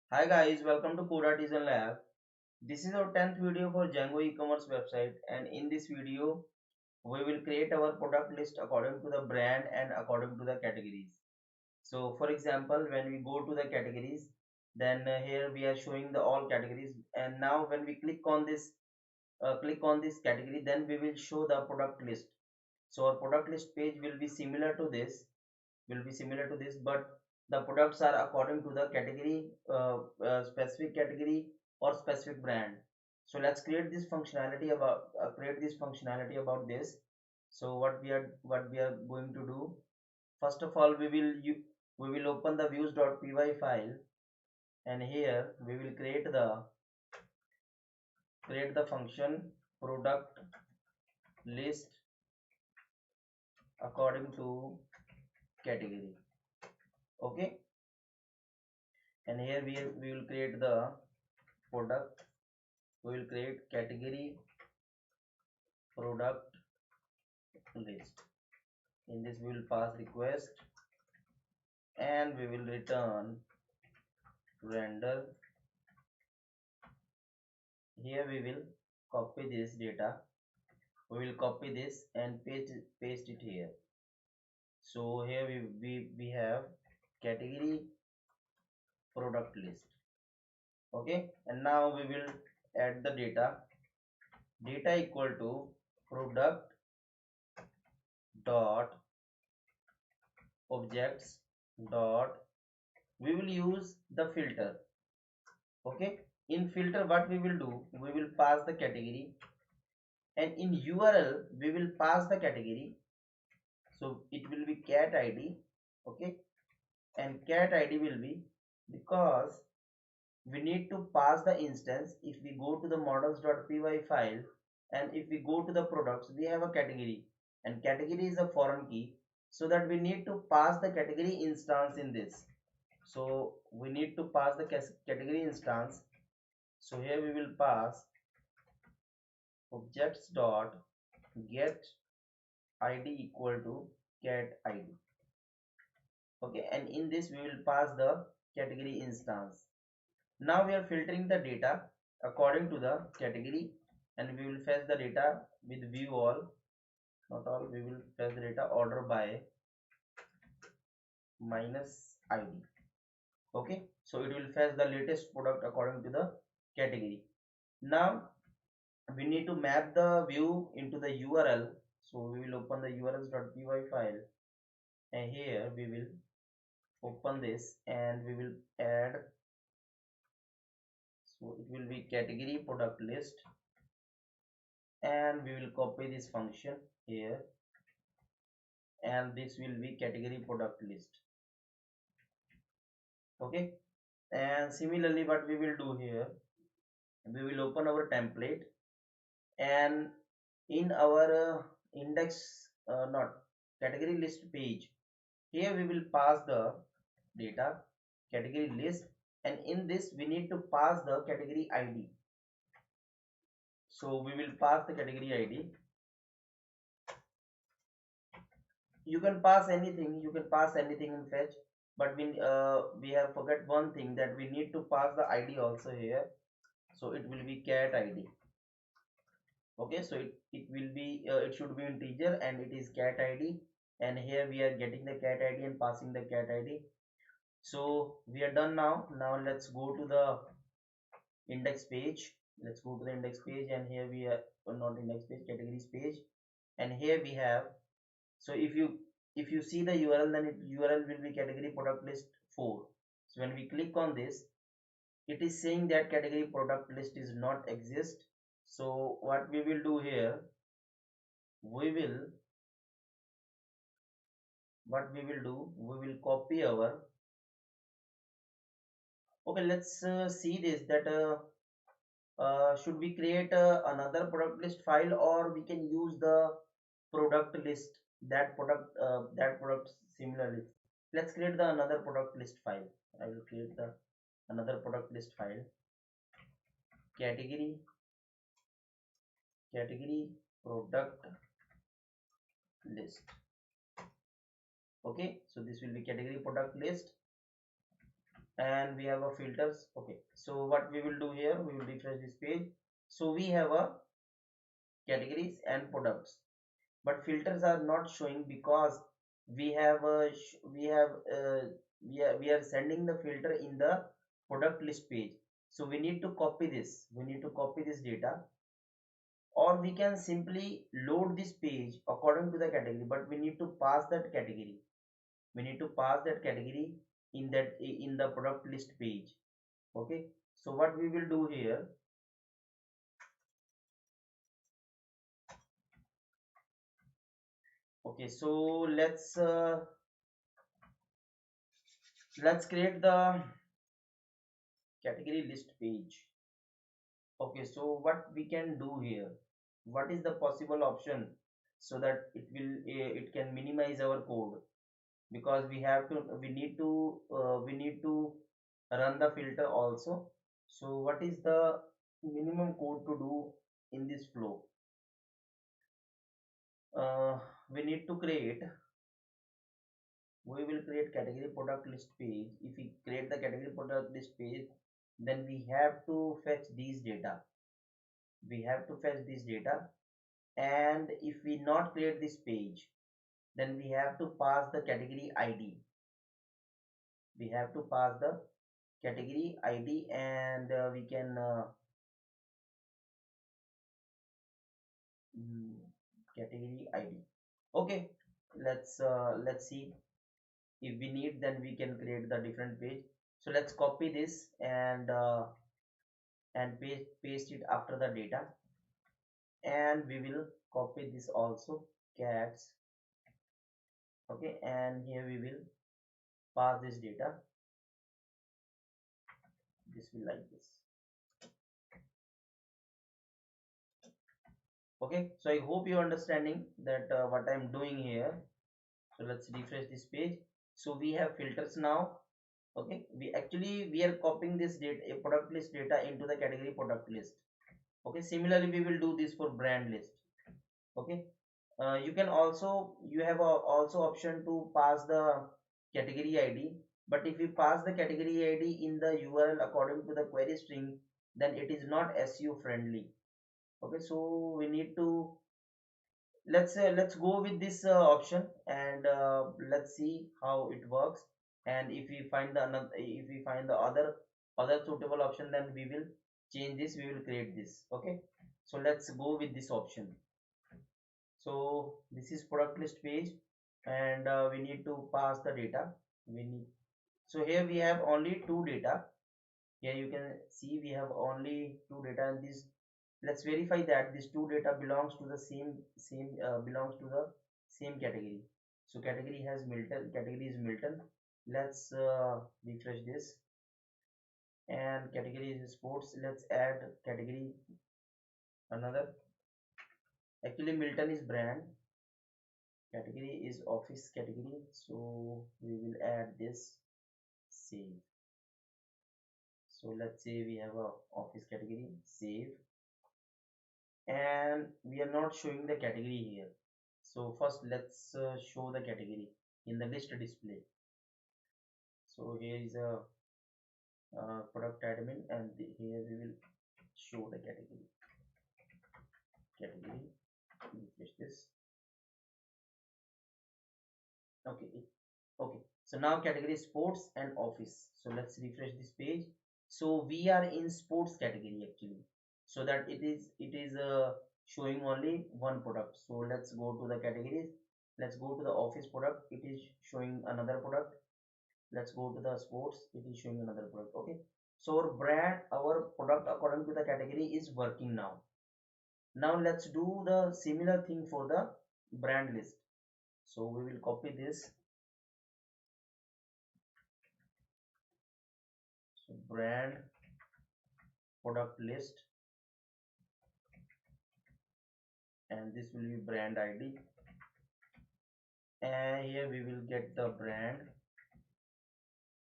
Hi guys, welcome to Code Artisan Lab. This is our 10th video for Django e-commerce website, and in this video we will create our product list according to the brand and according to the categories. So for example, when we go to the categories, then here we are showing the all categories, and now when we click on this category, then we will show the product list. So our product list page will be similar to this, but the products are according to the category, specific category or specific brand. So let's create this functionality about this. So what we are going to do, first of all, we will open the views.py file, and here we will create the function product list according to category. Okay, and here we will create the product. We will create category product list. In this we will pass request, and we will return render. Here we will copy this data. We will copy this and paste it here. So here we have category product list. Okay, and now we will add the data equal to product dot objects dot, we will use the filter. Okay, in filter what we will do, we will pass the category, and in URL we will pass the category. So it will be cat id. Okay, and cat id will be, because we need to pass the instance. If we go to the models.py file, and if we go to the products, we have a category, and category is a foreign key, so that we need to pass the category instance in this. So we need to pass the category instance. So here we will pass objects dot get id equal to cat id. Okay, and in this we will pass the category instance. Now we are filtering the data according to the category, and we will fetch the data with view all, not all. We will fetch the data order by minus id. Okay, so it will fetch the latest product according to the category. Now we need to map the view into the URL. So we will open the urls.py file, and here we will open this, and we will add. So it will be category product list, and we will copy this function here, and this will be category product list. Okay, and similarly what we will do here, we will open our template, and in our index, not category list page, here we will pass the data category list, and in this we need to pass the category id. So we will pass the category id. You can pass anything in fetch, but we have forget one thing, that we need to pass the id also here. So it will be cat id. Okay, so it should be integer, and it is cat id, and here we are getting the cat id and passing the cat id. So we are done. Now let's go to the index page. Let's go to the index page, and here we are, not index page, categories page, and here we have. So if you see the URL, then URL will be category product list 4. So when we click on this, it is saying that category product list is not exist. So what we will do here, we will we will copy our. Okay, let's see this, that should we create another product list file, or we can use the product list, that product similarly. Let's create the another product list file. I will create the another product list file, category product list. Okay, so this will be category product list, and we have a filters. Okay, so what we will do here, we will refresh this page. So we have a categories and products, but filters are not showing because we have a we have we are sending the filter in the product list page. So we need to copy this, we need to copy this data, or we can simply load this page according to the category, but we need to pass that category, we need to pass that category in that in the product list page. Okay, so what we will do here, okay, so let's create the category list page. Okay, so what we can do here, what is the possible option so that it will it can minimize our code, because we have to we need to run the filter also. So what is the minimum code to do in this flow? We need to create, we will create category product list page. If we create the category product list page, then we have to fetch these data, we have to fetch this data. And if we not create this page, then we have to pass the category id, we have to pass the category id, and we can mm, category id. Okay, let's see, if we need then we can create the different page. So let's copy this and paste it after the data, and we will copy this also, cats. Okay, and here we will pass this data, this will like this. Okay, so I hope you're understanding that what I'm doing here. So let's refresh this page. So we have filters now. Okay, we are copying this data, a product list data, into the category product list. Okay, similarly we will do this for brand list. Okay, you can also, you have also option to pass the category id, but if you pass the category id in the url according to the query string, then it is not SEO friendly. Okay, so we need to, let's go with this option, and let's see how it works. And if we find the another, if we find the other suitable option, then we will change this, we will create this. Okay, so let's go with this option. So this is product list page, and we need to pass the data, we need, so here we have only two data. Here you can see we have only two data, and this, let's verify that this two data belongs to the same belongs to the same category. So category has Milton, category is Milton. Let's refresh this, and category is sports. Let's add category another, actually Milton is brand, category is office category, so we will add this save. So let's say we have a office category, save, and we are not showing the category here. So first let's show the category in the list display. So here is a product admin, and here we will show the category, refresh this. Okay, okay, so now category sports and office. So let's refresh this page. So we are in sports category actually, so that it is showing only one product. So let's go to the categories, let's go to the office product, it is showing another product. Let's go to the sports, it is showing another product. Okay, so our brand, our product according to the category is working now. Now let's do the similar thing for the brand list. So we will copy this. So brand product list, and this will be brand id, and here we will get the brand,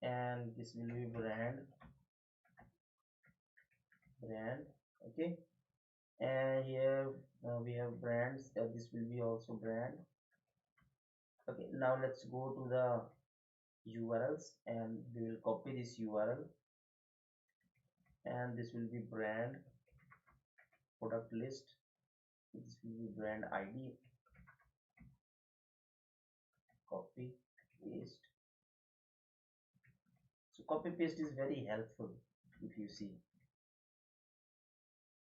and this will be brand. Okay, and here we have brands, this will be also brand. Okay, now let's go to the URLs, and we will copy this URL, and this will be brand product list. This will be brand ID. Copy, paste. So copy paste is very helpful if you see.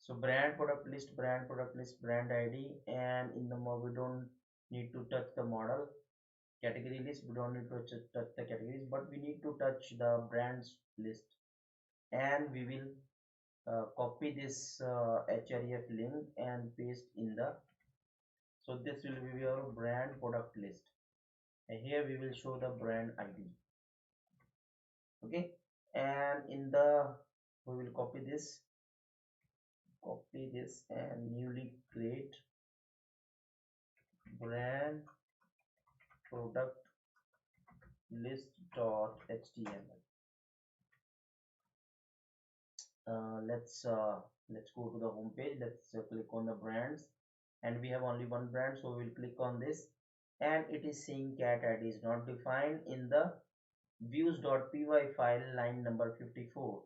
So brand product list, brand ID, and in the we don't need to touch the model. Category list, we don't need to touch the categories, but we need to touch the brands list, and we will copy this href link and paste in the. So this will be your brand product list, and here we will show the brand ID. Okay, and in the we will copy this and newly create brand product list dot html. Let's go to the home page. Let's click on the brands, and we have only one brand, so we'll click on this, and it is saying cat id is not defined in the views.py file, line number 54.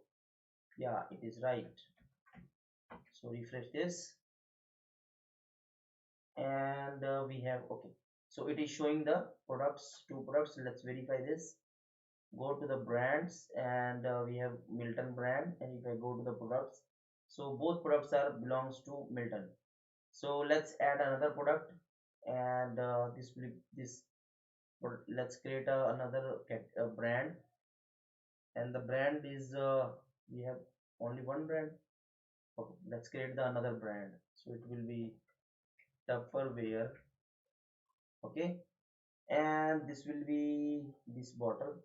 Yeah, it is right. So refresh this, and we have, okay, so it is showing the products, two products. Let's verify this. Go to the brands, and we have Milton brand, and if I go to the products, so both products are belongs to Milton. So let's add another product, and this will this let's create another brand, and the brand is we have only one brand. Okay, let's create the another brand, so it will be Tupperware. Okay, and this will be this bottle.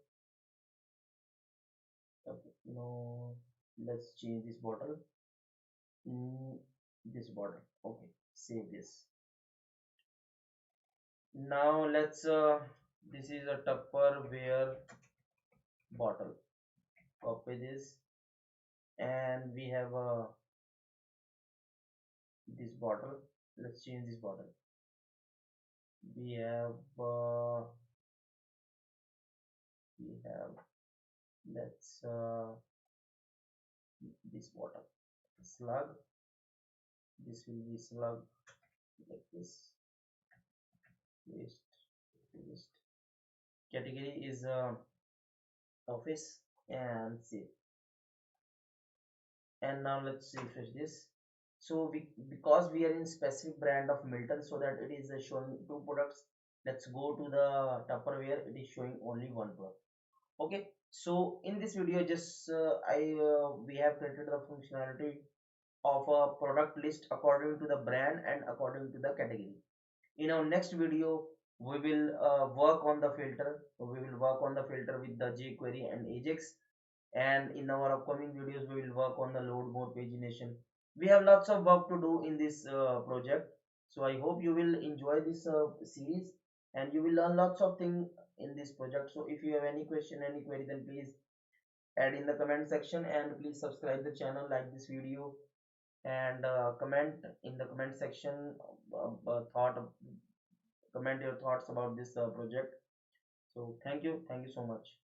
Okay, no, let's change this bottle. This bottle. Okay, save this. Now let's this is a Tupperware bottle. Copy this, and we have this bottle. Let's change this bottle. We have we have let's this bottle slug. This will be slug, like this. Paste, paste. Category is office, and save. And now let's refresh this. So we, because we are in specific brand of Milton, so that it is showing two products. Let's go to the Tupperware. It is showing only one product. Okay, so in this video, just we have created the functionality of a product list according to the brand and according to the category. In our next video, we will work on the filter. We will work on the filter with the jQuery and Ajax, and in our upcoming videos we will work on the load more pagination. We have lots of work to do in this project, so I hope you will enjoy this series, and you will learn lots of things in this project. So if you have any question, any query, then please add in the comment section, and please subscribe the channel, like this video, and comment in the comment section, comment your thoughts about this project. So thank you so much.